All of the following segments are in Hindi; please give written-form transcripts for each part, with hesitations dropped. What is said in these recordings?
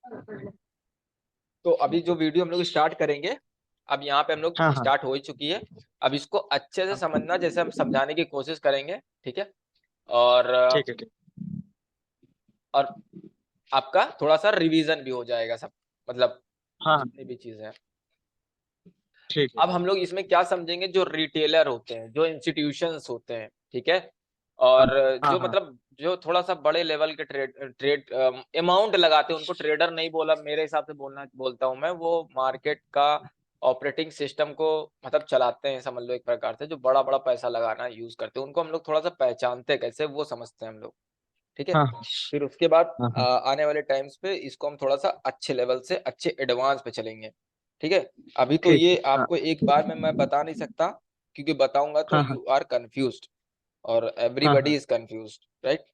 तो अभी जो वीडियो हम लोग स्टार्ट करेंगे, अब यहाँ पे हम लोग हाँ हाँ। स्टार्ट हो ही चुकी है। अब इसको अच्छे से हाँ, समझना, जैसे हम समझाने की कोशिश करेंगे, ठीक है। और ठीक है ठीक। और आपका थोड़ा सा रिवीजन भी हो जाएगा सब, मतलब हाँ हाँ, जितनी भी चीजें हैं। ठीक है अब ठीक। हम लोग इसमें क्या समझेंगे, जो रिटेलर होते हैं, जो इंस्टीट्यूशंस होते हैं, ठीक है। हाँ और हाँ जो हाँ। मतलब जो थोड़ा सा बड़े लेवल के ट्रेड ट्रेड अमाउंट लगाते हैं, उनको ट्रेडर नहीं बोला मेरे हिसाब से, बोलता हूं मैं, वो मार्केट का ऑपरेटिंग सिस्टम को मतलब चलाते हैं, समझ लो एक प्रकार से, जो बड़ा बड़ा पैसा लगाना यूज करते हैं, उनको हम लोग थोड़ा सा पहचानते हैं कैसे, वो समझते हैं हम लोग, ठीक है। हाँ फिर उसके बाद हाँ हाँ। आने वाले टाइम्स पे इसको हम थोड़ा सा अच्छे लेवल से अच्छे एडवांस पे चलेंगे, ठीक है। अभी तो ठीक ये है। हाँ आपको एक बार में मैं बता नहीं सकता, क्योंकि बताऊंगा तो हाँ हाँ। यू आर कंफ्यूज्ड, और हाँ एवरीबडी हाँ। Is confused, right.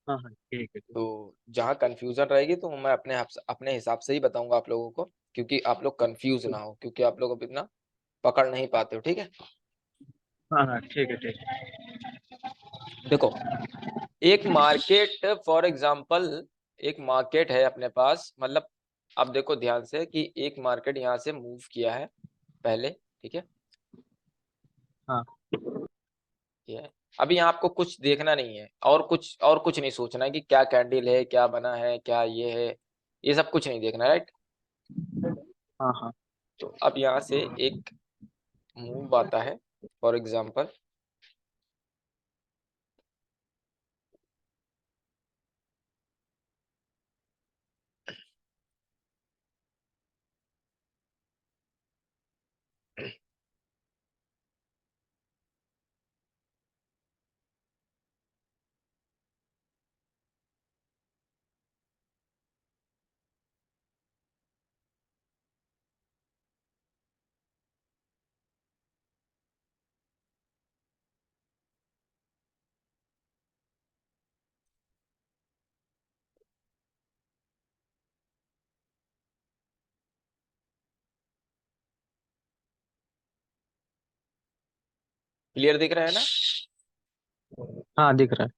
हाँ हाँ, ठीक है ठीक। तो जहाँ कंफ्यूजन रहेगी तो मैं अपने हिसाब से ही बताऊंगा आप लोगों को, क्योंकि आप लोग कंफ्यूज ना हो, क्योंकि आप लोग अभी इतना पकड़ नहीं पाते हो, ठीक है। हाँ हाँ, ठीक है ठीक। देखो, एक मार्केट, फॉर एग्जांपल, एक मार्केट है अपने पास, मतलब अब देखो ध्यान से कि एक मार्केट यहाँ से मूव किया है पहले, ठीक है। हाँ ये है। अभी यहाँ आपको कुछ देखना नहीं है, और कुछ नहीं सोचना है कि क्या कैंडल है, क्या बना है, क्या ये है, ये सब कुछ नहीं देखना, राइट। हाँ हाँ। तो अब यहाँ से एक मूव आता है, फॉर एग्जांपल, क्लियर दिख रहा है ना। हाँ, दिख रहा है।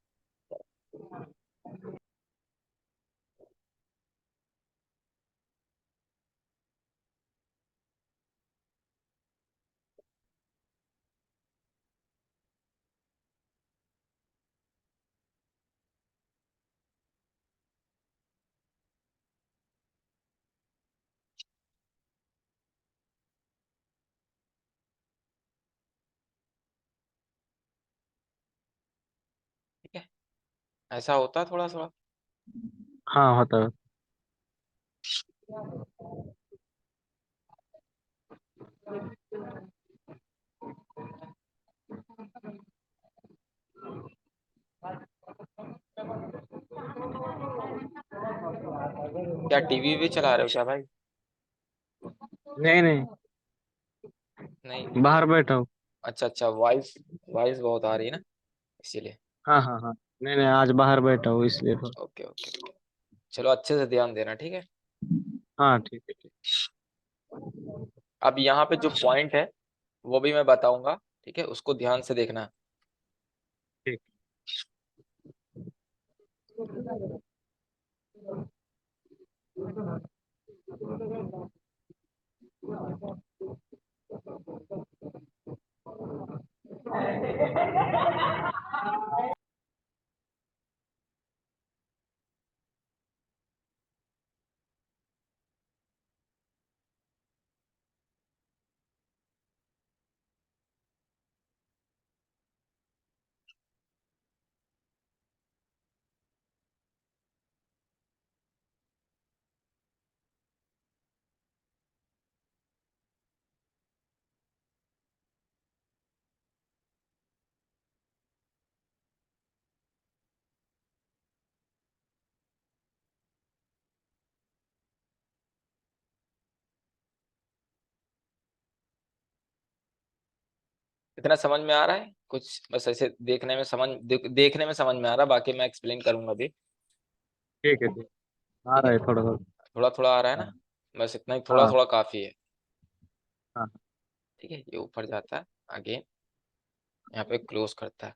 ठीक है, ऐसा होता है थोड़ा थोड़ा। हाँ, होता है। क्या टीवी भी चला रहे हो क्या भाई? नहीं नहीं, नहीं। बाहर बैठा हूँ। अच्छा अच्छा, वॉइस वॉइस बहुत आ रही है ना, इसीलिए। हाँ हाँ हाँ। नहीं नहीं, आज बाहर बैठा हूँ इसलिए तो। ओके ओके ओके, चलो अच्छे से ध्यान देना, ठीक है। हाँ, ठीक है ठीक। अब यहाँ पे जो पॉइंट है वो भी मैं बताऊंगा, ठीक है, उसको ध्यान से देखना। ठीक। इतना समझ में आ रहा है कुछ, बस ऐसे देखने में समझ में आ रहा, बाकी मैं एक्सप्लेन करूंगा अभी। ठीक है ठीक। आ ठीक रहा है, है थोड़ा थोड़ा। थोड़ा थोड़ा आ रहा है हाँ ना, बस इतना ही, थोड़ा हाँ थोड़ा काफी है। हाँ। ठीक है, ये ऊपर जाता है आगे, यहाँ पे क्लोज करता है।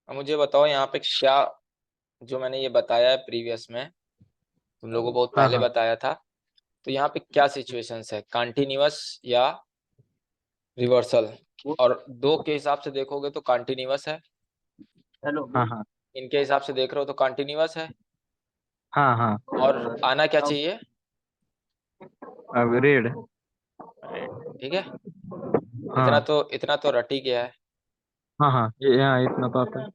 अब मुझे बताओ यहाँ पे क्या, जो मैंने ये बताया है प्रीवियस में, तुम लोगों को बहुत हाँ पहले हाँ बताया था, तो यहाँ पे क्या सिचुएशंस है, कंटिन्यूअस या रिवर्सल? और दो के हिसाब से देखोगे तो कंटिन्यूअस है, हेलो हाँ हाँ इनके हिसाब से देख रहे हो तो कंटिन्यूअस है, हाँ हाँ और आना क्या चाहिए? अब रेड। रेड। ठीक है, हाँ इतना तो रट ही गया है। हाँ हाँ ये यहाँ इतना पापा है।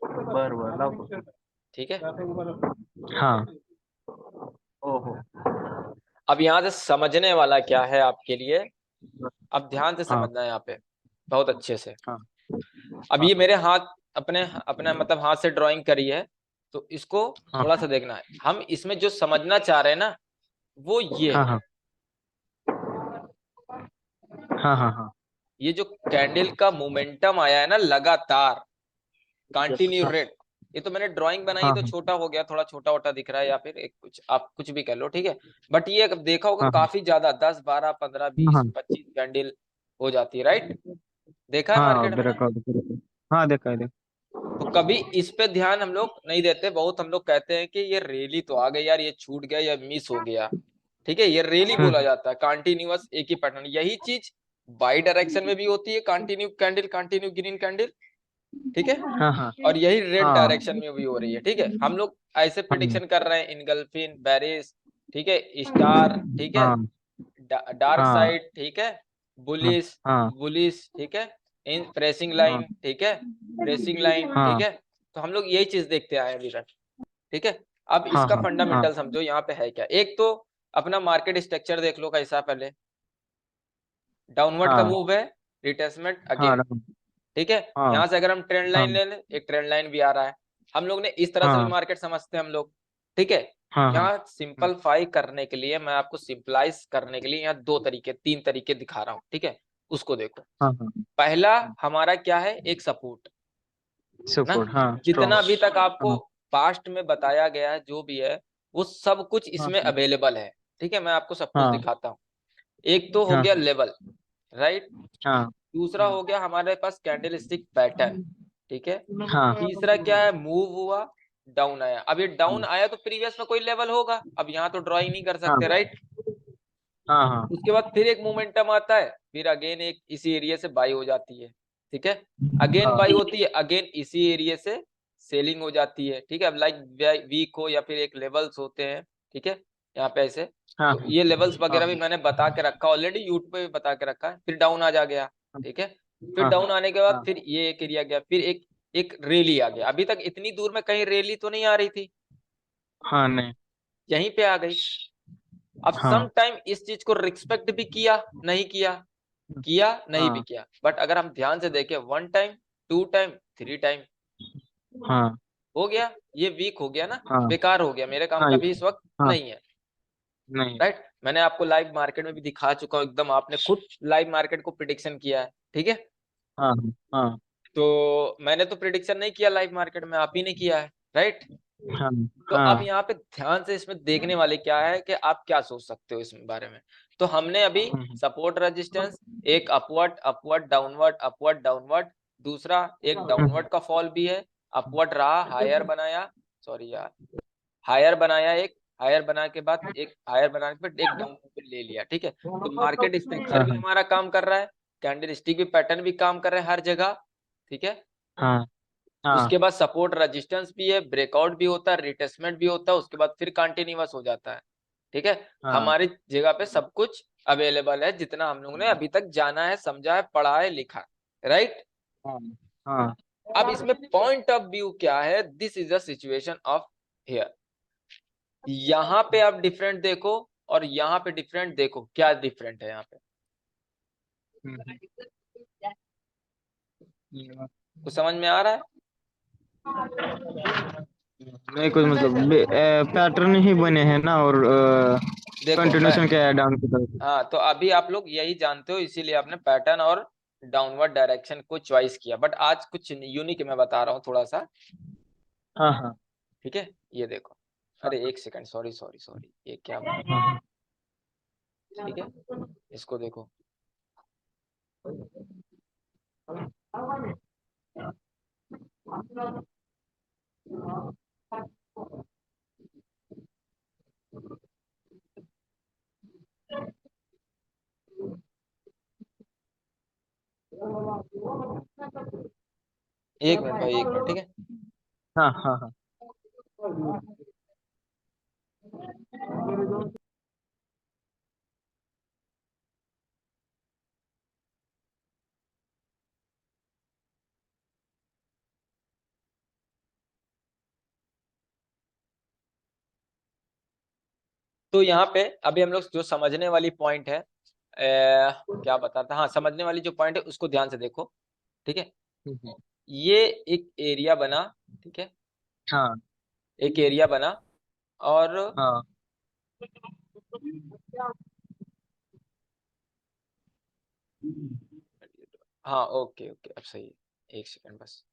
बरोबर लाव. ठीक है, हाँ. ओहो. अब यहाँ से समझने वाला क्या है आपके लिए, अब ध्यान से हाँ समझना है यहाँ पे बहुत अच्छे से। हाँ अब हाँ ये मेरे हाथ, अपने अपने मतलब हाथ से ड्राइंग करी है, तो इसको हाँ थोड़ा सा देखना है। हम इसमें जो समझना चाह रहे हैं ना, वो ये हाँ है, हाँ हाँ हाँ हाँ ये जो कैंडल का मोमेंटम आया है ना लगातार, कंटिन्यू हाँ रेट। ये तो मैंने ड्राइंग बनाई हाँ तो हाँ छोटा हो गया, थोड़ा छोटा वोटा दिख रहा है, या फिर एक कुछ आप कुछ भी कर लो, ठीक है। बट ये देखा होगा हाँ काफी ज्यादा, 10 12 15 20 हाँ 25 कैंडल हो जाती है, राइट? देखा है हाँ मार्केट में? देखा हाँ देखा है देखा. तो कभी इस पे ध्यान हम लोग नहीं देते बहुत, हम लोग कहते हैं कि ये रैली तो आ गई यार, ये छूट गया या मिस हो गया, ठीक है, ये रैली बोला जाता है, कंटिन्यूअस एक ही पैटर्न। यही चीज बाई डायरेक्शन में भी होती है, continue candle, continue green candle, ठीक है, हाँ हाँ और यही रेड हाँ डायरेक्शन में भी हो रही है, ठीक है। हम लोग ऐसे हाँ प्रिडिक्शन कर रहे हैं, इनगल्फिन, बेरिस, ठीक है, स्टार, ठीक है, हाँ डार्क हाँ साइड, ठीक है, हाँ बुलिश, हाँ बुलिश, ठीक है, इन प्रेसिंग हाँ लाइन, ठीक है, प्रेसिंग लाइन, ठीक हाँ है। तो हम लोग यही चीज देखते आए हैं अभी तक, ठीक है। अब हाँ इसका हाँ हाँ फंडामेंटल समझो यहाँ पे है क्या। एक तो अपना मार्केट स्ट्रक्चर देख लो कैसा, पहले डाउनवर्ड का हाँ मूव है, रिट्रेसमेंट हाँ अगेन, ठीक है। हाँ यहाँ से अगर हम ट्रेंड हाँ लाइन ले लें, एक ट्रेंड लाइन भी आ रहा है, हम लोग ने इस तरह से भी हाँ मार्केट समझते हैं हम लोग, ठीक है। हाँ हाँ यहाँ सिंपलीफाई करने के लिए, मैं आपको सिंपलाइज करने के लिए यहाँ दो तरीके, तीन तरीके दिखा रहा हूँ, ठीक है, उसको देखो। हाँ हाँ पहला हमारा क्या है, एक सपोर्ट ना, सपोर्ट हाँ जितना स्ट्रॉन्ग. अभी तक आपको हाँ पास्ट में बताया गया है जो भी है, वो सब कुछ हाँ इसमें अवेलेबल है, ठीक है। मैं आपको सब कुछ हाँ दिखाता हूँ। एक तो हो हाँ गया लेवल, राइट। हाँ दूसरा हो गया हमारे पास कैंडल स्टिक पैटर्न, ठीक है। हाँ तीसरा क्या है, मूव हुआ, डाउन आया। अब ये डाउन आया तो प्रीवियस में कोई लेवल होगा, अब यहाँ तो ड्राइंग नहीं कर सकते, हाँ राइट। हाँ हाँ उसके बाद फिर एक मोमेंटम आता है, फिर अगेन एक इसी एरिया से बाई हो जाती है, ठीक है, अगेन बाई होती है, अगेन इसी एरिया से सेलिंग हो जाती है, ठीक है। अब लाइक वीक हो या फिर एक लेवल्स होते हैं, ठीक है, यहाँ पे ऐसे। हाँ तो ये लेवल्स हाँ वगैरह भी मैंने बता के रखा ऑलरेडी, यूट्यूब पे भी बता के रखा है। फिर डाउन आ जा गया, ठीक है। फिर हाँ डाउन आने के बाद हाँ फिर ये एक एरिया गया, फिर एक एक रैली आ गया। अभी तक इतनी दूर में कहीं रैली तो नहीं आ रही थी, हाँ नहीं यहीं पे आ गई। अब सम हाँ टाइम इस चीज को रिस्पेक्ट भी किया, नहीं किया, किया नहीं भी हाँ किया, बट अगर हम ध्यान से देखें, one time, two time, three time हाँ हो गया, ये वीक हो गया ना, हाँ बेकार हो गया, मेरे काम हाँ का भी इस वक्त हाँ नहीं है, नहीं राइट। मैंने आपको लाइव मार्केट में भी दिखा चुका हूँ एकदम, आपने खुद लाइव मार्केट को प्रिडिक्शन किया है, ठीक है। हाँ हाँ तो मैंने तो प्रिडिक्शन नहीं किया लाइव मार्केट में, आप ही ने किया है, राइट। हाँ तो अब हाँ यहाँ पे ध्यान से इसमें देखने वाले क्या है कि आप क्या सोच सकते हो इस बारे में। तो हमने अभी सपोर्ट रेजिस्टेंस, एक upward upward downward upward downward, दूसरा एक डाउनवर्ड का फॉल भी है, अपवर्ड रहा, हायर बनाया, सॉरी यार, हायर बनाया, एक हायर बना के बाद एक हायर बनाने के बाद एक डाउन पे ले लिया, ठीक है। तो मार्केट स्ट्रक्चर भी हाँ हमारा काम कर रहा है, कैंडल स्टिक भी पैटर्न भी काम कर रहे हैं हर जगह, ठीक है। हाँ हाँ उसके बाद सपोर्ट रेजिस्टेंस भी है, ब्रेकआउट भी होता है, रिटेस्टमेंट भी होता है, उसके बाद फिर कंटिन्यूअस हो जाता है, ठीक है। हाँ हमारी जगह पे सब कुछ अवेलेबल है, जितना हम लोगों ने अभी तक जाना है, समझा है, पढ़ा है, लिखा है, राइट। हाँ हाँ अब इसमें पॉइंट ऑफ व्यू क्या है, this is the situation of here. यहाँ पे आप डिफरेंट देखो और यहाँ पे डिफरेंट देखो, क्या डिफरेंट है यहाँ पे, कुछ समझ में आ रहा है? नहीं कुछ मतलब पैटर्न ही बने हैं ना, और देखो मैं, कंटिन्यूशन क्या है डाउन की तरफ। हाँ तो अभी आप लोग यही जानते हो, इसीलिए आपने पैटर्न और डाउनवर्ड डायरेक्शन को चॉइस किया, बट आज कुछ यूनिक मैं बता रहा हूँ थोड़ा सा, हाँ हाँ ठीक है। ये देखो, अरे एक सेकंड, सॉरी सॉरी सॉरी, ये क्या बना, हाँ ठीक है, इसको देखो। एक मिनट भाई, एक मिनट, ठीक है। हाँ हाँ हाँ। तो यहाँ पे अभी हम लोग जो समझने वाली पॉइंट है, क्या बताता, हाँ समझने वाली जो पॉइंट है उसको ध्यान से देखो, ठीक है। ये एक एरिया बना, ठीक है, हाँ एक एरिया बना, और हाँ हाँ ओके ओके, अब सही है, एक सेकंड बस,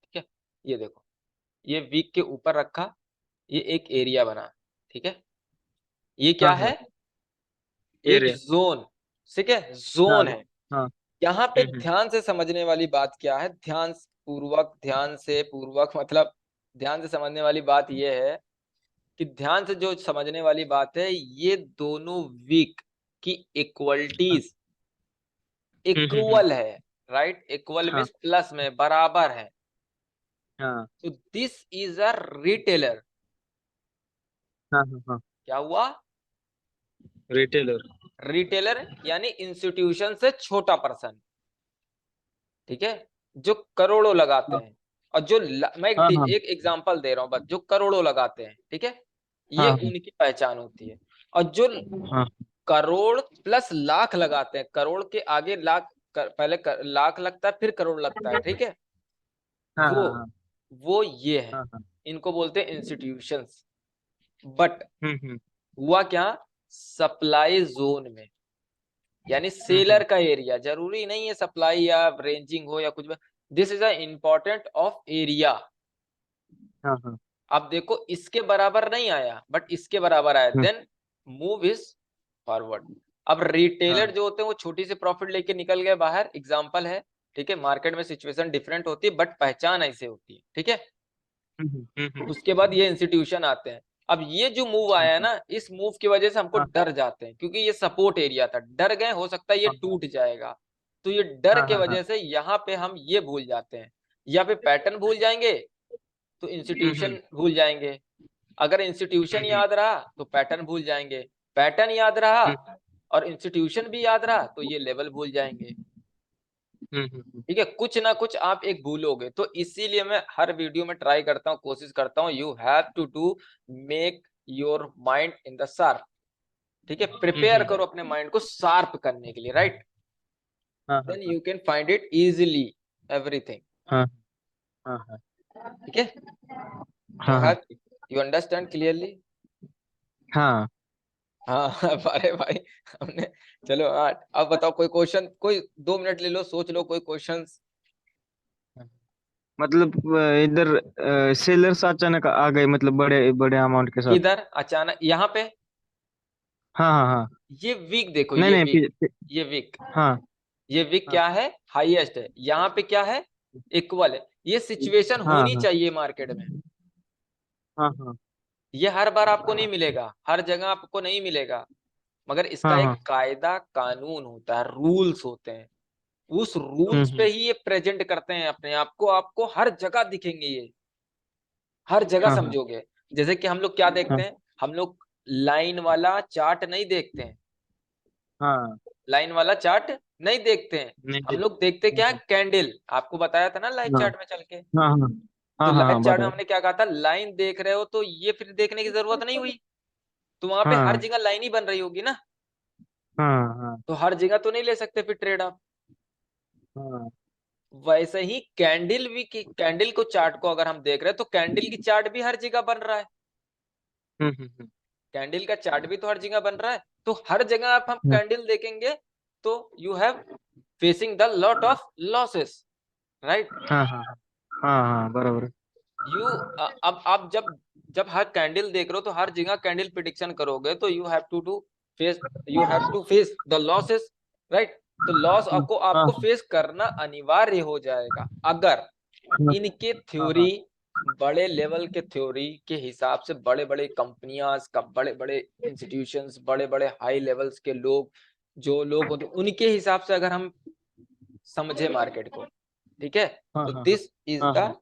ठीक है। ये देखो, ये वीक के ऊपर रखा, ये एक एरिया बना, ठीक है। ये क्या हाँ है, हाँ एक एरिया। जोन, ठीक है, हाँ जोन है। हाँ। यहाँ पे ध्यान से समझने वाली बात क्या है, ध्यान पूर्वक, ध्यान से पूर्वक मतलब ध्यान से समझने वाली बात ये है कि ध्यान से जो समझने वाली बात है, ये दोनों वीक की इक्वलिटीज इक्वल है, राइट, इक्वल हाँ मीन्स प्लस में बराबर है। हाँ तो दिस इज अ रिटेलर। हाँ हाँ। क्या हुआ, रिटेलर। रिटेलर यानी इंस्टीट्यूशन से छोटा पर्सन, ठीक है, जो करोड़ों लगाते हाँ हैं, और जो मैं हाँ एक एग्जांपल दे रहा हूं बस, जो करोड़ों लगाते हैं, ठीक है, ये हाँ उनकी पहचान होती है। और जो हाँ करोड़ प्लस लाख लगाते हैं, करोड़ के आगे लाख, पहले लाख लगता है फिर करोड़ लगता है, ठीक है, हाँ वो हाँ वो ये है, हाँ हाँ। इनको बोलते हैं इंस्टीट्यूशंस। बट हम्म। हुआ क्या, सप्लाई जोन में, यानी हम्म। सेलर का एरिया, जरूरी नहीं है सप्लाई या रेंजिंग हो या कुछ भी, this is a important of area. हाँ हाँ। अब देखो इसके बराबर नहीं आया, बट इसके बराबर आया, देन मूव इज फॉरवर्ड। अब रिटेलर हाँ। जो होते हैं वो छोटी सी प्रॉफिट लेके निकल गए बाहर, एग्जांपल है, ठीक है, मार्केट में सिचुएशन डिफरेंट होती है बट पहचान ऐसे होती है, ठीक है। उसके बाद ये इंस्टीट्यूशन आते हैं। अब ये जो मूव आया है ना, इस मूव की वजह से हमको हाँ डर जाते हैं, क्योंकि ये सपोर्ट एरिया था, डर गए, हो सकता है ये टूट जाएगा। तो ये डर हाँ के हाँ हाँ। वजह से यहाँ पे हम ये भूल जाते हैं, या पे पैटर्न भूल जाएंगे तो इंस्टीट्यूशन भूल जाएंगे, अगर इंस्टीट्यूशन याद रहा तो पैटर्न भूल जाएंगे, पैटर्न याद रहा और इंस्टीट्यूशन भी याद रहा तो ये लेवल भूल जाएंगे, ठीक है। कुछ ना कुछ आप एक भूलोगे, तो इसीलिए मैं हर वीडियो में ट्राई करता हूँ, कोशिश करता हूँ, you have to do make your mind in the sharp, ठीक है, प्रिपेयर करो अपने माइंड को शार्प करने के लिए, राइट, हाँ देन हाँ you can find it easily everything, हाँ हाँ हाँ ठीक है। हाँ हाँ यू अंडरस्टैंड क्लियरली? हाँ। हाँ अरे भाई, हमने, चलो हाँ, अब बताओ कोई क्वेश्चन, कोई 2 मिनट ले लो, सोच लो कोई क्वेश्चंस। मतलब इधर सेलर्स अचानक आ गए, मतलब बड़े बड़े अमाउंट के साथ। इधर अचानक यहाँ पे, हाँ हाँ हाँ। ये वीक देखो, नहीं ये नहीं वीक, ये वीक, हाँ ये वीक हाँ क्या है, हाईएस्ट है, यहाँ पे क्या है, इक्वल है। ये सिचुएशन हाँ होनी हाँ चाहिए मार्केट में, हाँ हाँ ये हर बार आपको नहीं मिलेगा, हर जगह आपको नहीं मिलेगा, मगर इसका हाँ एक हाँ। कायदा कानून होता है, रूल्स होते हैं, उस रूल्स पे हम्म। ही ये प्रेजेंट करते हैं अपने आप को, आपको हर जगह दिखेंगे ये, हर जगह हाँ हाँ समझोगे। जैसे कि हम लोग क्या देखते हाँ हैं, हम लोग लाइन वाला चार्ट नहीं देखते हैं, हाँ लाइन वाला चार्ट नहीं देखते हैं, नहीं हम देख। लोग देखते क्या है, कैंडल। आपको बताया था ना लाइव हाँ चार्ट में चल के। हाँ हाँ तो हाँ हाँ लाइव हाँ चार्ट में बताओ। हमने क्या कहा था, लाइन देख रहे हो तो ये फिर देखने की जरूरत नहीं हुई, तो वहां पे हर हाँ जगह लाइन ही बन रही होगी ना, हाँ हाँ तो हर जगह तो नहीं ले सकते फिर ट्रेड आप। हाँ। वैसे ही कैंडल भी की कैंडल को चार्ट को अगर हम देख रहे हैं तो कैंडल की चार्ट भी हर जगह बन रहा है, हम्म। कैंडल का चार्ट भी तो हर जगह बन रहा है। तो हर जगह आप हम हाँ कैंडल देखेंगे तो you have facing the lot of losses, right. हाँ हाँ हाँ हाँ बराबर। यू अब आप जब जब हर कैंडल देख रहे हो तो हर जगह कैंडल प्रिडिक्शन करोगे तो you have to face the losses, right. तो लॉस आपको हाँ आपको फेस करना अनिवार्य हो जाएगा अगर हाँ इनके हाँ थ्योरी, बड़े लेवल के थ्योरी के हिसाब से बड़े बड़े कंपनियां का, बड़े बड़े इंस्टीट्यूशंस, बड़े बड़े हाई लेवल्स के लोग, जो लोग होते उनके हिसाब से अगर हम समझे मार्केट को, ठीक है, हाँ तो हाँ दिस इज हाँ द हाँ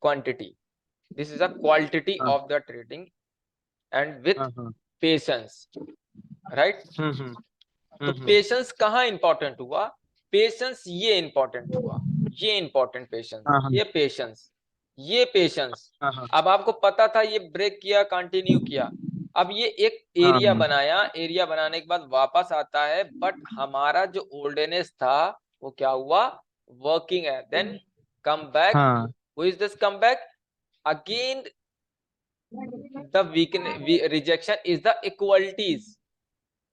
quantity, this is the quality हाँ of the trading and with हाँ हाँ। Patience, right. हम्म तो हम्म पेशेंस कहाँ इंपॉर्टेंट हुआ, पेशेंस ये इंपॉर्टेंट हुआ, ये इंपॉर्टेंट पेशेंस, हाँ हाँ ये पेशेंस, ये पेशेंस। हाँ हाँ अब आपको पता था ये ब्रेक किया, कंटिन्यू किया, अब ये एक हाँ एरिया बनाया, एरिया बनाने के बाद वापस आता है, बट हमारा जो ओल्डनेस था वो क्या हुआ, वर्किंग है, देन कम बैक। हाँ who is this come back again, the rejection is the equalities,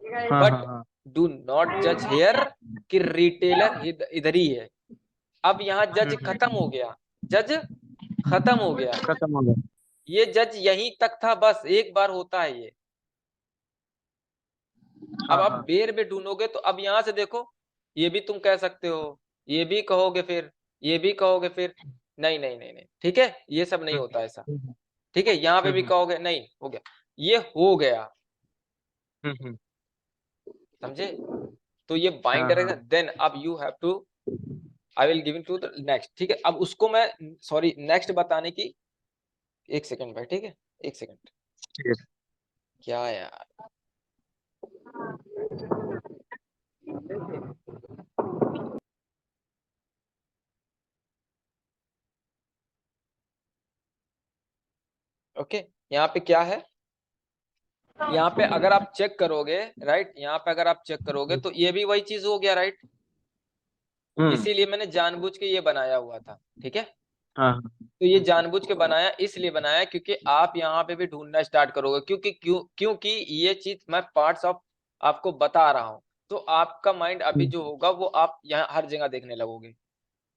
हाँ हाँ बट हाँ डू नॉट जज हेयर कि रिटेलर इधर ही है। अब यहाँ जज खत्म हो गया, जज खत्म हो गया, खत्म हो गया। ये जज यहीं तक था, बस एक बार होता है ये। अब हाँ आप हाँ बेर में ढूंढोगे तो अब यहां से देखो, ये भी तुम कह सकते हो, ये भी कहोगे फिर, ये भी कहोगे फिर, नहीं नहीं नहीं नहीं, ठीक है, ये सब नहीं होता ऐसा, हम्म ठीक है, यहाँ पे भी हम्म कहोगे नहीं हो गया, ये हो गया, हम्म। समझे। तो ये बाइंग हाँ हाँ डायरेक्शन, देन अब you have to, I will giving to the next, ठीक है। अब उसको मैं, सॉरी, नेक्स्ट बताने की, एक सेकंड भाई, ठीक है, एक सेकंड, ठीक है। क्या यार, ओके। यहाँ पे क्या है, यहाँ पे अगर आप चेक करोगे, राइट, यहाँ पे अगर आप चेक करोगे तो ये भी वही चीज हो गया, राइट। हम्म। इसीलिए मैंने जानबूझ के ये बनाया हुआ था, ठीक है। हाँ तो ये जानबूझ के बनाया, इसलिए बनाया क्योंकि आप यहाँ पे भी ढूंढना स्टार्ट करोगे, क्योंकि ये चीज मैं पार्ट्स ऑफ आपको बता रहा हूँ, तो आपका माइंड अभी जो होगा वो आप यहाँ हर जगह देखने लगोगे,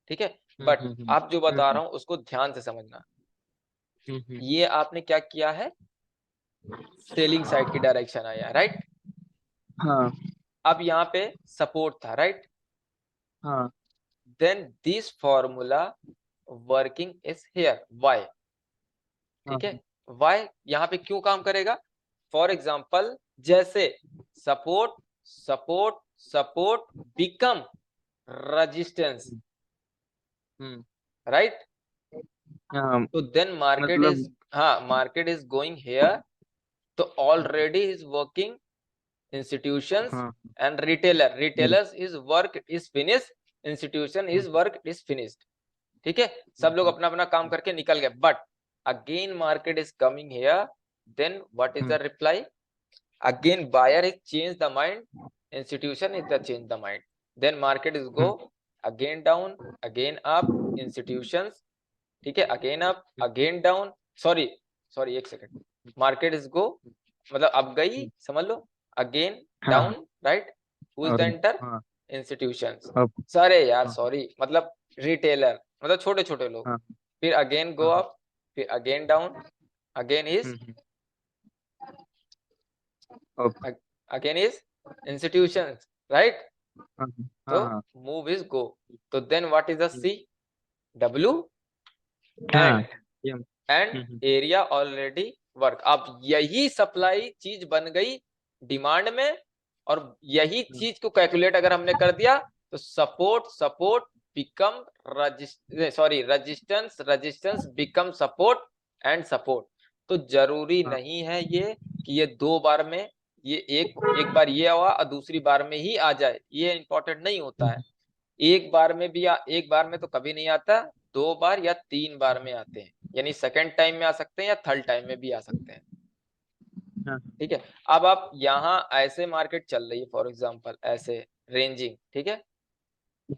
ठीक है। बट आप जो बता रहा हूँ उसको ध्यान से समझना, हम्म। ये आपने क्या किया है, सेलिंग साइड की डायरेक्शन आया, राइट। हाँ अब यहाँ पे सपोर्ट था, राइट, हाँ then this formula working is here, why, हाँ ठीक है। वाई यहाँ पे क्यों काम करेगा, फॉर एग्जाम्पल जैसे support support support become resistance, hmm. Right. हाँ तो देन मार्केट मतलब। इज, हाँ, मार्केट इज गोइंग हियर, तो ऑलरेडी इज वर्किंग institutions हाँ and retailers his work is finished, institution his work is finished, ठीक है। सब लोग अपना अपना काम करके निकल गए, but again market is coming here, then what is the reply, again buyer is change the mind, institution is the change the mind, then market is go again down, again up, institutions, ठीक है, again up, again down, sorry sorry एक सेकंड, मार्केट इज गो, मतलब अब गई, समझ लो, अगेन हाँ डाउन, हाँ राइट, हु इज द और एंटर, हाँ इंस्टीट्यूशंस, अब सारे यार, हाँ सॉरी, मतलब रिटेलर, मतलब छोटे छोटे लोग, हाँ फिर अगेन गो हाँ अप, फिर अगेन डाउन, अगेन इज, अब अगेन इज इंस्टीट्यूशंस, राइट। हाँ तो हाँ हाँ मूव इज गो, तो then what is the C, W, हाँ एंड ये एंड एरिया ऑलरेडी वर्क। अब यही सप्लाई चीज बन गई डिमांड में, और यही चीज को कैलकुलेट अगर हमने कर दिया तो support support become sorry resistance, resistance become support and support. तो जरूरी हाँ नहीं है ये कि ये 2 बार में ये एक बार ये हुआ और दूसरी बार में ही आ जाए, ये इंपॉर्टेंट नहीं होता है। एक बार में भी एक बार में तो कभी नहीं आता, 2 बार या 3 बार में आते हैं, यानी सेकंड टाइम में आ सकते हैं या थर्ड टाइम में भी आ सकते हैं। ठीक है, अब आप यहाँ ऐसे मार्केट चल रही है फॉर एग्जांपल ऐसे रेंजिंग, ठीक है,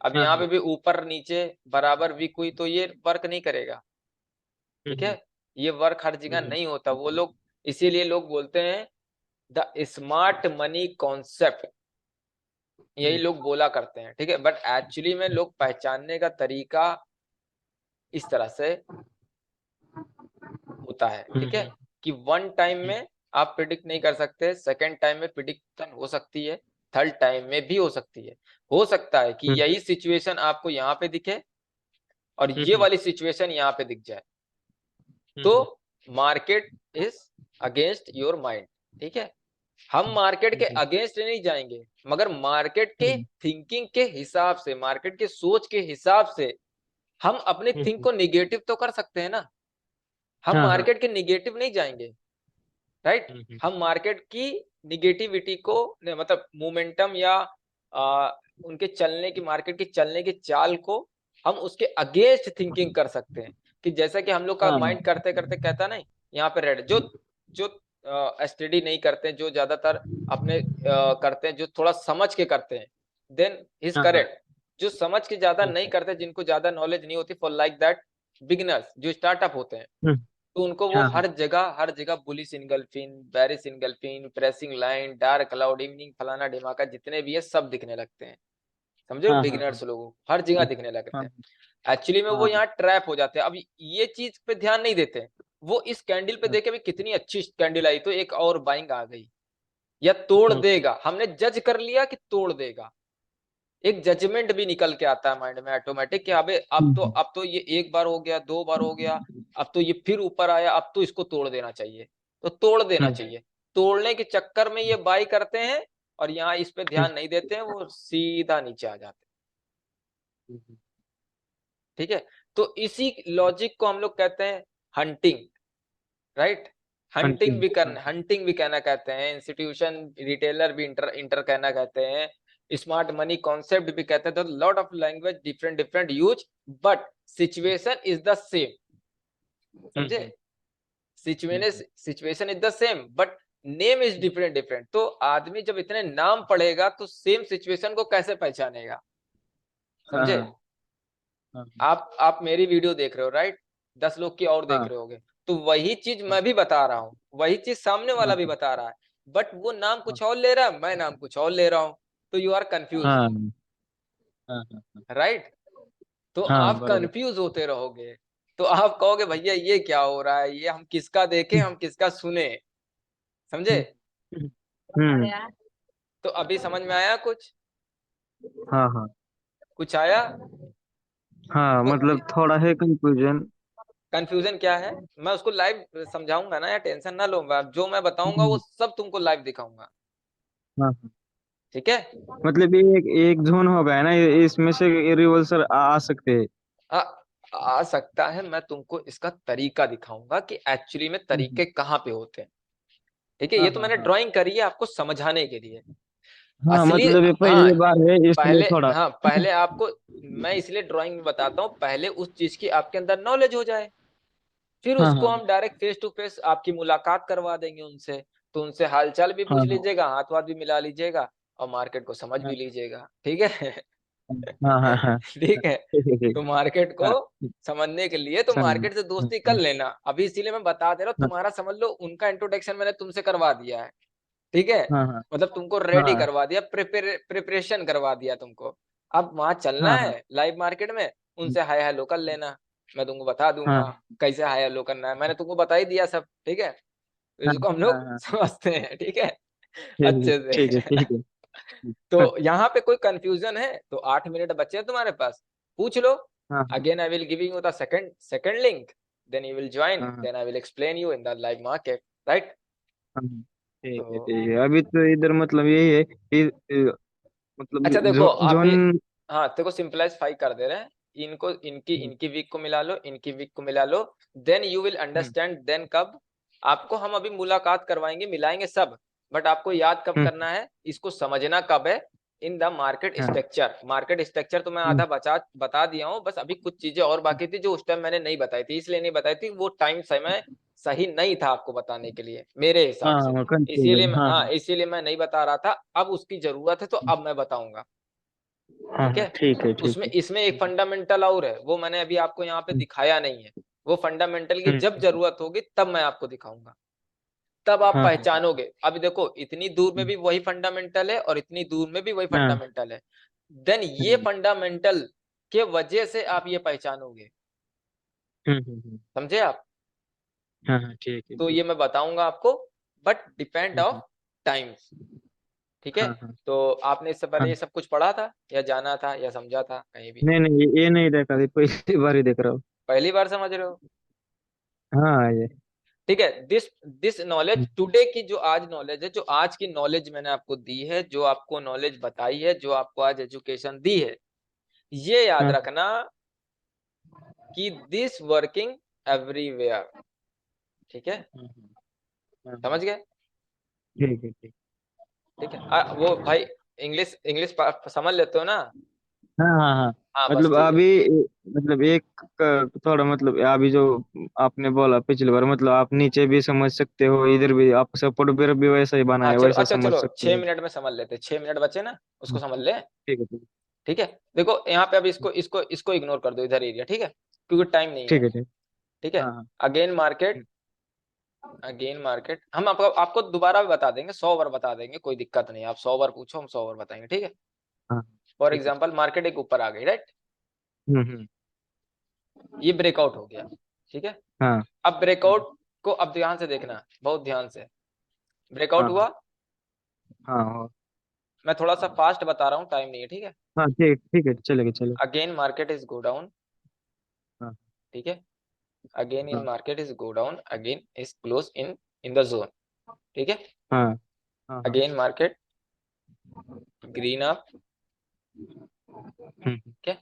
अब यहाँ पे भी ऊपर नीचे बराबर वीक हुई तो ये वर्क नहीं करेगा। ठीक है, ये वर्क हर जगह नहीं होता, वो लोग इसीलिए लोग बोलते हैं द स्मार्ट मनी कॉन्सेप्ट, यही लोग बोला करते हैं। ठीक है, बट एक्चुअली में लोग पहचानने का तरीका इस तरह से होता है। ठीक है, कि वन टाइम में आप प्रिडिक्ट नहीं कर सकते, सेकंड टाइम में प्रिडिक्शन हो सकती है, थर्ड टाइम में भी हो सकती है। हो सकता है कि यही सिचुएशन आपको यहाँ पे दिखे और ये वाली सिचुएशन यहाँ पे दिख जाए, तो market is against your mind. ठीक है, हम मार्केट के अगेंस्ट नहीं जाएंगे, मगर मार्केट के थिंकिंग के हिसाब से, मार्केट के सोच के हिसाब से हम अपने थिंक को निगेटिव तो कर सकते हैं ना। हम मार्केट के निगेटिव नहीं जाएंगे, राइट। हम मार्केट की निगेटिविटी को मतलब मोमेंटम या उनके चलने की, मार्केट की चलने की चाल को हम उसके अगेंस्ट थिंकिंग कर सकते हैं। कि जैसा कि हम लोग का माइंड करते करते कहता नहीं, यहाँ पे रेड, जो जो स्टडी नहीं करते, जो ज्यादातर अपने करते हैं, जो थोड़ा समझ के करते हैं, देन इज करेक्ट। जो समझ के ज्यादा नहीं करते, जिनको ज्यादा नॉलेज नहीं होती, फॉर लाइक दैट बिगिनर्स जो स्टार्टअप होते हैं, तो उनको वो हर जगह bullish engulfing, bearish engulfing, pressing line, dark cloud, evening, फलाना ढिमाका, जितने भी है सब दिखने लगते हैं। समझे, बिगिनर्स लोगों को हर जगह दिखने लगते हैं। एक्चुअली में वो यहाँ ट्रैप हो जाते हैं। अब ये चीज पे ध्यान नहीं देते, वो इस कैंडल पे देखे भी कितनी अच्छी कैंडल आई तो एक और बाइंग आ गई, या तोड़ देगा, हमने जज कर लिया कि तोड़ देगा। एक जजमेंट भी निकल के आता है माइंड में ऑटोमेटिक कि अबे अब तो ये एक बार हो गया, 2 बार हो गया, अब तो ये फिर ऊपर आया, अब तो इसको तोड़ देना चाहिए, तो तोड़ देना चाहिए। तोड़ने के चक्कर में ये बाई करते हैं और यहाँ इस पे ध्यान नहीं देते हैं, वो सीधा नीचे आ जाते हैं। ठीक है, तो इसी लॉजिक को हम लोग कहते हैं हंटिंग, राइट। हंटिंग भी कहना कहते हैं, इंस्टीट्यूशन रिटेलर भी इंटर कहना कहते हैं, स्मार्ट मनी कॉन्सेप्ट भी कहते हैं। तो lot of language different use, but situation is the same. समझे, situation is the same but name is different. तो आदमी जब इतने नाम पढ़ेगा तो सेम सिचुएशन को कैसे पहचानेगा। समझे, आप मेरी वीडियो देख रहे हो, राइट, 10 लोग की और देख रहे होगे, तो वही चीज मैं भी बता रहा हूँ, वही चीज सामने वाला भी बता रहा है, बट वो नाम कुछ और ले रहा है, मैं नाम कुछ और ले रहा हूँ, तो यू आर कंफ्यूज, राइट। तो आप कंफ्यूज होते रहोगे, तो आप कहोगे भैया ये क्या हो रहा है, ये हम किसका देखें, हम किसका सुने। समझे, तो अभी समझ में आया कुछ, कुछ आया। हाँ, तो मतलब थोड़ा है कंफ्यूजन। कंफ्यूजन क्या है, मैं उसको लाइव समझाऊंगा ना, या टेंशन ना लो, जो मैं बताऊंगा वो सब तुमको लाइव दिखाऊंगा। हाँ, ठीक है, मतलब ये एक जोन हो गया ना, इसमें से रिवर्सल आ सकते हैं। आ, आ सकता है, मैं तुमको इसका तरीका दिखाऊंगा कि एक्चुअली में तरीके कहाँ पे होते हैं। ठीक है, ये तो मैंने ड्राइंग करी है आपको समझाने के लिए। हाँ, असली, मतलब ये हाँ, पहली बार है इसलिए पहले, थोड़ा। हाँ पहले आपको, मैं इसलिए ड्राइंग में बताता हूँ, पहले उस चीज की आपके अंदर नॉलेज हो जाए, फिर हाँ, उसको हाँ, हम डायरेक्ट फेस टू फेस आपकी मुलाकात करवा देंगे उनसे, तो उनसे हालचाल भी पूछ हाँ, लीजिएगा, हाथ वाथ भी मिला लीजिएगा, और मार्केट को समझ हाँ, भी लीजिएगा। ठीक है। हाँ, हाँ, हाँ, ठीक है, ठीक है, ठीक तो मार्केट को है। हाँ, समझने के लिए तो समझ। मार्केट से दोस्ती कर लेना, अभी इसीलिए मैं बता दे रहा हूँ, हाँ, तुम्हारा समझ लो उनका इंट्रोडक्शन मैंने तुमसे करवा दिया है। ठीक है, हाँ, हाँ, मतलब तुमको रेडी हाँ, करवा दिया, प्रिपरेशन करवा दिया तुमको। अब वहां चलना हाँ, हाँ, है लाइव मार्केट में, उनसे हाय हेलो कर लेना, मैं तुमको बता दूंगा हाँ, कैसे हाय हेलो करना है, मैंने तुमको बता ही दिया सब। ठीक है, तो हाँ, इसको हम हाँ, लोग हाँ, समझते हैं। ठीक है, ठीक है, अच्छे ठीक है, से। ठीक है। तो हाँ, यहाँ पे कोई कंफ्यूजन है तो 8 मिनट बचे हैं तुम्हारे पास, पूछ लो। हाँ, again I will giving you the second link, then you will join, हाँ, then I will explain you in the live market, right. हाँ, ठीक है, तो ठीक है। अभी तो इधर मतलब यही है कि मतलब अच्छा देखो, आप ये, जोन। हाँ देखो सिंपलाइफाई कर दे रहे हैं, इनको, इनकी इनकी वीक को मिला लो, इनकी वीक को मिला लो, then you will understand, then कब आपको हम अभी मुलाकात करवाएंगे, मिलाएंगे सब, बट आपको याद कब हम्म, करना है, इसको समझना कब है, इन द मार्केट हाँ, स्ट्रक्चर। मार्केट स्ट्रक्चर तो मैं हम्म, आधा बता दिया हूँ, बस अभी कुछ चीजें और बाकी थी जो उस टाइम मैंने नहीं बताई थी, इसलिए नहीं बताई थी, वो टाइम समय सही नहीं था आपको बताने के लिए मेरे हिसाब से, हाँ इसीलिए कंफ्यूजन, हाँ हाँ, हाँ इसीलिए मैं नहीं बता रहा था। अब उसकी जरूरत है तो अब मैं बताऊंगा। हाँ ठीक हाँ, है। ठीक है ठीक उसमें है। इसमें एक फंडामेंटल और है, वो मैंने अभी आपको यहाँ पे हम्म, दिखाया नहीं है। वो फंडामेंटल की जब हम्म, जरूरत होगी तब मैं आपको दिखाऊंगा, तब आप हाँ हाँ पहचानोगे। अब देखो इतनी दूर में हम्म, भी वही फंडामेंटल है और इतनी दूर में भी वही हाँ, फंडामेंटल है, देन ये हम्म, फंडामेंटल के वजह से आप ये पहचानोगे। हम्म, समझे आप? हाँ हाँ, ठीक है तो ठीक। ये मैं बताऊंगा आपको, but depend hmm, of time. ठीक है। हाँ हाँ तो आपने इससे पहले हाँ, ये सब कुछ पढ़ा था या जाना था या समझा था कहीं भी? नहीं नहीं, ये नहीं देखा थी, पहली बार ही देख रहा हूँ। पहली बार समझ रहे हो? हाँ ये। ठीक है। This this knowledge hmm, today की, जो आज नॉलेज है, जो आज की नॉलेज मैंने आपको दी है, जो आपको नॉलेज बताई है, जो आपको आज एजुकेशन दी है, ये याद हाँ रखना कि दिस वर्किंग एवरीवेयर। ठीक है। हाँ हाँ, हाँ, समझ गए? ठीक है ठीक। ठीक है। वो भाई, इंग्लिश इंग्लिश समझ लेते हो ना? हाँ हाँ हाँ, हाँ बस मतलब ठीक है। अभी, मतलब एक थोड़ा, मतलब अभी जो आपने बोला पिछली बार, मतलब आप नीचे भी समझ सकते हो, इधर भी आप सपोर्ट भी वैसा ही बना हाँ है, चलो, वैसा अच्छा समझ चलो, सकते छह हो। मिनट में समझ लेते, 6 मिनट बचे ना, उसको हाँ, समझ ले। ठीक है ठीक ठीक है। देखो यहाँ पे अब इसको इसको इसको इग्नोर कर दो, इधर एरिया। ठीक है, क्योंकि टाइम नहीं है। ठीक है ठीक। ठीक है। हाँ हाँ, अगेन मार्केट, अगेन मार्केट हम आपको आपको दोबारा भी बता देंगे, 100 बार बता देंगे, कोई दिक्कत नहीं है। आप 100 बार पूछो, हम 100 बार बताएंगे। ठीक है। हाँ फॉर ठीक है। एग्जाम्पल मार्केट एक ऊपर आ गई, राइट? हम्म, ये ब्रेकआउट हो गया। ठीक है। हाँ अब ब्रेकआउट को अब ध्यान से देखना, बहुत ध्यान से। ब्रेकआउट हाँ हुआ, हाँ हाँ मैं थोड़ा सा फास्ट बता रहा हूँ, टाइम नहीं है। ठीक है। हाँ, ठीक ठीक है, चलेगा चलो। Again market is go down. हाँ ठीक है। अगेन इन हाँ market is go down, again is close in the zone. ठीक है। हाँ हाँ हाँ, अगेन मार्केट ग्रीन अप। हम्म ठीक है।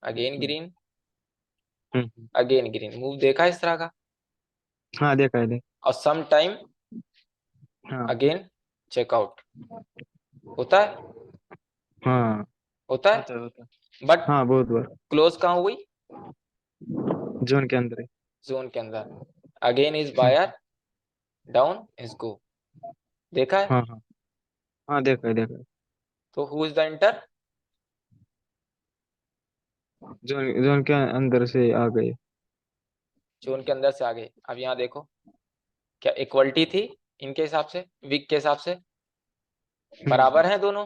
अगेन हम्म ग्रीन, हम्म, अगेन ग्रीन, मूव देखा इस तरह का? हाँ देखा है देखा। और सम टाइम हाँ अगेन चेकआउट होता है, हाँ, होता है। होता है होता है। बट हाँ बहुत बार। क्लोज कहाँ हुई? जोन के अंदर है। जोन के अंदर। Again is hmm, buyer, down is go. देखा है? हाँ हाँ हाँ, देखा है देखा है। तो who is the inter? Zone zone के अंदर से आ गए। जोन के अंदर से आ गए। अब यहाँ देखो, क्या इक्वलिटी थी इनके हिसाब से, वीक के हिसाब से? बराबर हम्म, हैं दोनों।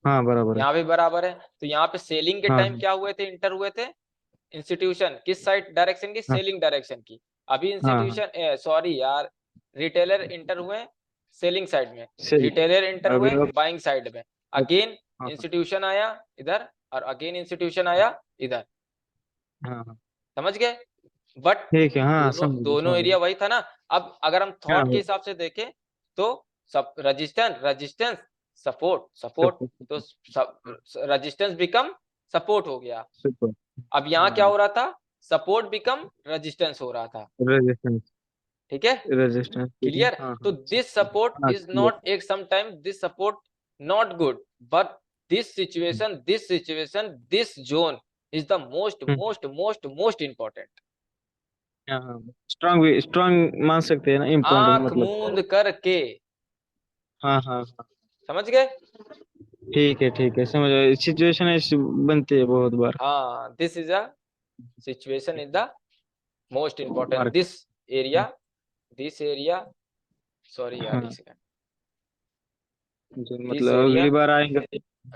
हाँ बराबर है। यहाँ भी बराबर है। तो यहाँ पे सेलिंग के हाँ टाइम क्या हुए थे, इंटर हुए थे? इंस्टीट्यूशन किस साइड डायरेक्शन की? हाँ सेलिंग डायरेक्शन की। अभी हाँ हाँ, इंस्टीट्यूशन, सॉरी यार, रिटेलर इंटर हुए सेलिंग साइड में, सही। रिटेलर इंटर अभी हुए बाइंग साइड में। अगेन हाँ इंस्टीट्यूशन आया इधर, और अगेन इंस्टीट्यूशन आया इधर। हाँ हाँ, समझ गए? बट ठीक है, हाँ दोनों समझ गए दोनों समझ गए। एरिया वही था ना। अब अगर हम हाँ थॉट के हिसाब से देखें तो सब resistance resistance, support support, super तो रजिस्टेंस बिकम सपोर्ट हो गया। सुपर। अब यहाँ क्या हाँ, हो रहा था? सपोर्ट बिकम रेजिस्टेंस हो रहा था। रेजिस्टेंस, ठीक है। रेजिस्टेंस। क्लियर? हाँ तो हाँ दिस सपोर्ट हाँ, इज clear। नॉट, एक sometime this support not good, but this situation this zone is the most hmm, most most most important. हाँ हाँ, स्ट्रांग भी स्ट्रांग मान सकते हैं ना, इम्पोर्टेंट आंख मतलब। मूंद करके। हाँ हाँ हाँ, समझ गए? ठीक है, समझ गए, सिचुएशन ऐसी बनती है बहुत बार। हाँ, this is a situation is the most important, market. This area, sorry यार एक हाँ, सेकंड, जो दिस मतलब एरिया, अगली बार आएंगे।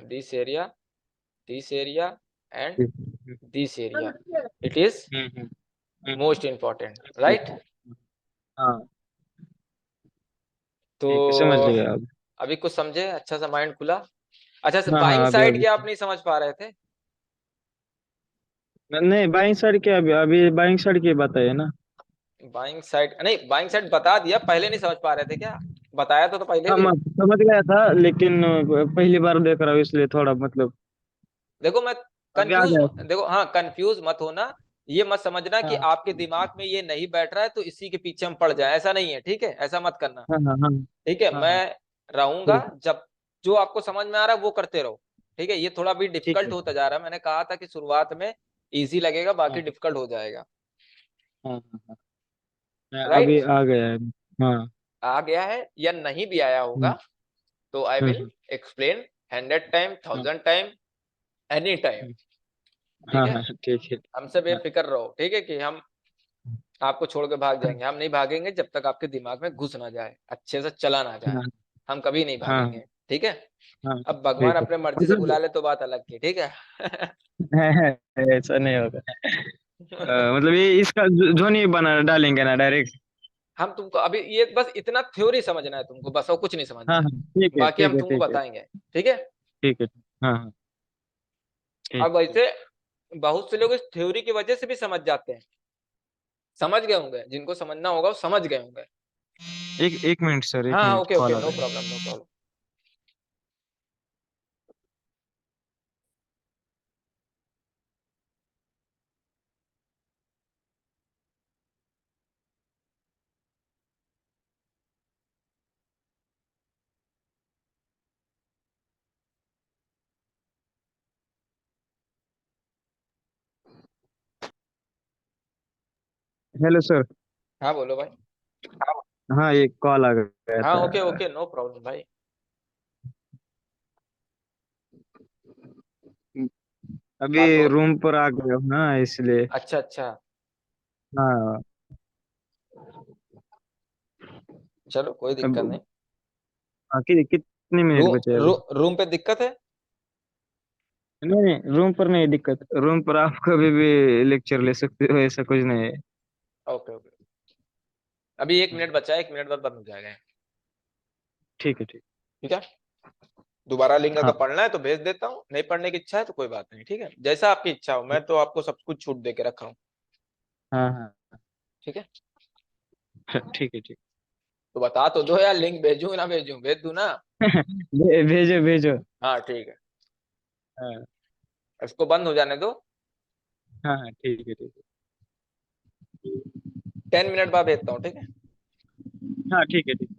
This area, this area and hmm this area, it is hmm most important, right? हाँ, तो ठीक है, समझ लिया अब। अभी कुछ समझे, अच्छा सा माइंड खुला। अच्छा से हाँ बाइंग हाँ, अभी साइड अभी क्या आप नहीं समझ पा रहे थे? नहीं, बाइंग साइड क्या, अभी अभी बाइंग साइड की बताइए ना। बाइंग साइड नहीं, बाइंग साइड बता दिया, पहले नहीं समझ पा रहे थे क्या? बताया तो पहले हाँ भी। मैं समझ गया था, लेकिन पहली बार देख रहा हूँ इसलिए थोड़ा मतलब देखो मैं अभी आ कंफ्यूज, गया। देखो हाँ, कंफ्यूज मत होना। ये मत समझना कि हाँ आपके दिमाग में ये नहीं बैठ रहा है तो इसी के पीछे हम पड़ जाए, ऐसा नहीं है, ठीक है, ऐसा मत करना। हाँ हाँ हाँ ठीक है, हाँ हाँ, मैं रहूंगा, ठीक जब जो आपको समझ में आ रहा है वो करते रहो। ठीक है, ये थोड़ा भी ठीक डिफिकल्ट है। होता जा रहा है, मैंने कहा था कि शुरुआत में इजी लगेगा, बाकी हाँ डिफिकल्ट हो जाएगा। हाँ हाँ हाँ, अभी राइट। आ गया है। हाँ। आ गया है या नहीं भी आया होगा हम्म, तो I will hmm, explain 100 time, हाँ 1000 टाइम, एनी टाइम। हम्म, ठीक हाँ है, हाँ ठीक है। हमसे हाँ बेफिक्र रहो, ठीक है, कि हम आपको छोड़ के भाग हाँ जाएंगे, हम नहीं भागेंगे जब तक आपके दिमाग में घुस ना जाए, अच्छे से चला ना जाए, हाँ हम कभी नहीं हाँ भागेंगे। ठीक है, हाँ, अब भगवान ठीक है। अपने मर्जी से बुला मतलब ले तो बात अलग की, ठीक है। ऐसा नहीं होगा। मतलब ये इसका जो नहीं बना डालेंगे ना डायरेक्ट। हम तुमको अभी ये बस इतना थ्योरी समझना है तुमको, बस और कुछ नहीं समझना हाँ है, हाँ ठीक है बाकी ठीक हम है तुमको ठीक है बताएंगे। ठीक है। ठीक है। हाँ हाँ ठीक अब वैसे बहुत से लोग इस थ्योरी की वजह से भी समझ जाते हैं, समझ गए होंगे, जिनको समझना होगा वो समझ गए होंगे। है। एक एक मिनट सर, एक हाँ हाँ, मिनट ओके कॉल ओके, आ नो रहा है। Problem no problem. Hello sir. हाँ बोलो भाई। हाँ एक कॉल आ गया हाँ था। ओके ओके, नो प्रॉब्लम भाई। अभी बात बहुत। रूम पर आ गया हूँ ना इसलिए। अच्छा अच्छा। हाँ। चलो कोई दिक्कत अब नहीं। हाँ, कितने मिनट बचे रूम अभी? रूम पे दिक्कत है। नहीं नहीं, रूम पर नहीं दिक्कत, रूम पर आप कभी भी लेक्चर ले सकते हो, ऐसा कुछ नहीं है। ओके ओके, अभी 1 मिनट बचा है, 1 मिनट बाद बंद हो जाएगा। ठीक है ठीक। ठीक है, दोबारा लिंक अगर हाँ पढ़ना है तो भेज देता हूँ, नहीं पढ़ने की इच्छा है तो कोई बात नहीं, ठीक है, जैसा आपकी इच्छा हो, मैं तो आपको सब कुछ छूट दे के रखा हूँ। हाँ हाँ ठीक है, ठीक है ठीक। तो बता तो दो यार, लिंक भेजूँ ना भेजूँ, भेज दूँ ना। भेजो भेजो। हाँ ठीक है, हाँ इसको बंद हो जाने दो। हाँ हाँ ठीक है ठीक 10 मिनट बाद भेजता हूँ, ठीक है। है। हाँ ठीक है ठीक।